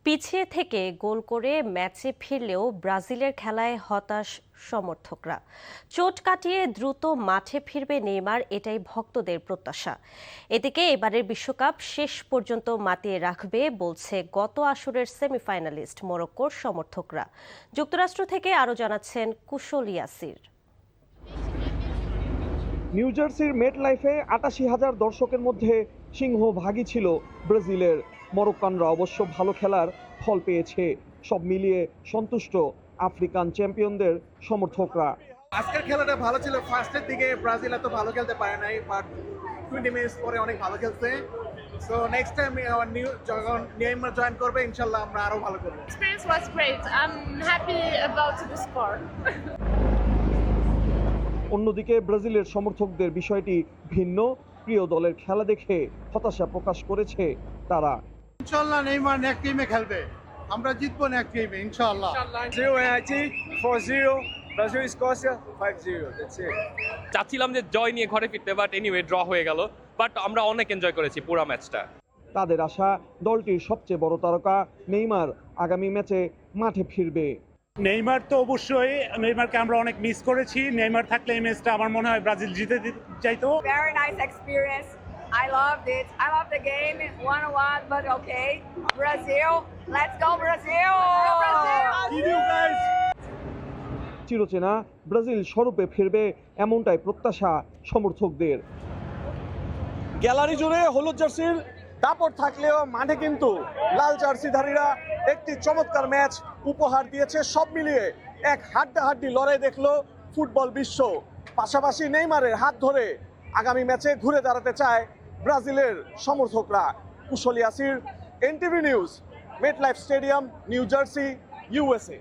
পিছিয়ে থেকে গোল করে ম্যাচে ফিরলেও ব্রাজিলের খেলায় হতাশ সমর্থকরা। চোট কাটিয়ে দ্রুত মাঠে ফিরবে নেইমার, এটাই ভক্তদের প্রত্যাশা। এদিকে এবারের বিশ্বকাপ শেষ পর্যন্ত মাতিয়ে রাখবে বলছে গত আসরের সেমিফাইনালিস্ট মরক্কোর সমর্থকরা। যুক্তরাষ্ট্র থেকে আরও জানাচ্ছেন কুশল ইয়াসির। নিউ জার্সির মেট লাইফে ৮৮,০০০ দর্শকের মধ্যে সিংহভাগই ছিল ব্রাজিলের। মরক্কানরা অবশ্য ভালো খেলার ফল পেয়েছে। সব মিলিয়ে সন্তুষ্ট আফ্রিকান চ্যাম্পিয়নদের সমর্থকরা। আজকের খেলাটা ভালো ছিল। ফার্স্টের দিকে ব্রাজিল এত ভালো খেলতে পারে নাই, বাট 20 মিনিটস পরে অনেক ভালো খেলছে। সো নেক্সট টাইম যখন নেইমার জয়েন করবে ইনশাআল্লাহ আমরা আরো ভালো করব। Experience was great. I'm happy about the score. অন্যদিকে ব্রাজিলের সমর্থকদের বিষয়টি ভিন্ন। প্রিয় দলের খেলা দেখে হতাশা প্রকাশ করেছে তারা। ইনশাআল্লাহ নেইমার নেক্সট টিমে খেলবে, আমরা জিতবো নেক্সট টিমে ইনশাআল্লাহ। 4-0 ব্রাজিল স্কোয়াশিয়া 5-0 দ্যাটস ইট। চাচ্ছিলাম যে জয় নিয়ে ঘরে ফিরতে, বাট এনিওয়ে ড্র হয়ে গেল। বাট আমরা অনেক এনজয় করেছি পুরো ম্যাচটা। তাদের আশা দলটির সবচেয়ে বড় তারকা নেইমার আগামী ম্যাচে মাঠে ফিরবে। নেইমার তো অবশ্যই, নেইমারকে আমরা অনেক মিস করেছি। নেইমার থাকলে এই ম্যাচটা আমার মনে হয় ব্রাজিল জিতে যাইতো। Very nice experience. I loved it. I love the game. 1-1, but okay. Brazil, let's go Brazil! চিরচেনা ব্রাজিল স্বরূপে ফিরবে এমনটাই প্রত্যাশা সমর্থকদের। গ্যালারি জুড়ে হলুদ জার্সির দাপট থাকলেও মাঠে কিন্তু লাল জার্সিধারীরা একটি চমৎকার ম্যাচ উপহার দিয়েছে। সব মিলিয়ে এক হাড্ডাহাড্ডি লড়াই দেখলো ফুটবল বিশ্ব। পাশাপাশি নেইমারের হাত ধরে আগামী ম্যাচে ঘুরে দাঁড়াতে চায় ব্রাজিলের সমর্থকরা। Kushal Yasir, NTV news, MetLife stadium, New Jersey, USA.